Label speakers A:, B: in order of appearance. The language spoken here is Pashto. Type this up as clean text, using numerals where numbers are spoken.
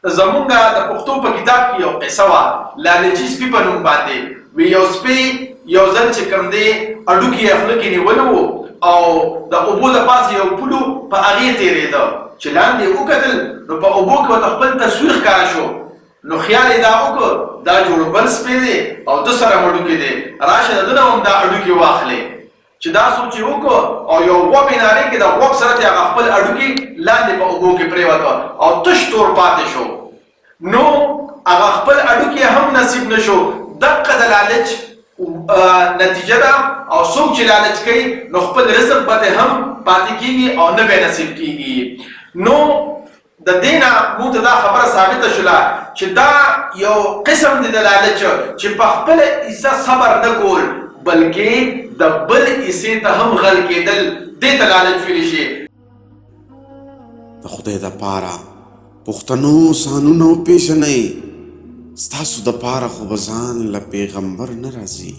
A: زمونږ د پښتو په کتاب کې یو قصه وه لالچي سپي په نوم باندې وی یو سپی یو ځل چې کوم دی اډوکي یې خوله کې نیولی و او د اوبو د پاسه یو پولو په هغې تېرېده چې لاندې یې وکتل نو په اوبو کې ورته خپل تصویر ښکاره شو نو خیال یې دا وکړ دا جوړ بل سپی دی او ده سره مډوکي دی راشه د ده نه هم دا اډوکي واخلې چې دا سوچ یې وکړ او یو غوږ یې نارې کې د غوږ سره چې هغه خپل اډوکي لاندې په اوبو کې پرېوته او تش تور پاتې شو نو هغه خپل اډوکي هم نصیب نشو دقه د لالچ نتیجه ده او څوک چې لالچ کوي نو خپل رزق به هم پاتې کېږي او نه به نصیب کېږي نو د دې نه موږ ته دا خبره ثابته شوله چې دا یو قسم دی د لالچ چې په خپله حصه صبر نه کول بلکې د بل حصې ته هم غل کېدل دې ته لالچ ویلی شي
B: د خدای دپاره پښتنو سانونه وپېژنئ ستاسو دپاره خو به ځان له پیغمبر نه راځي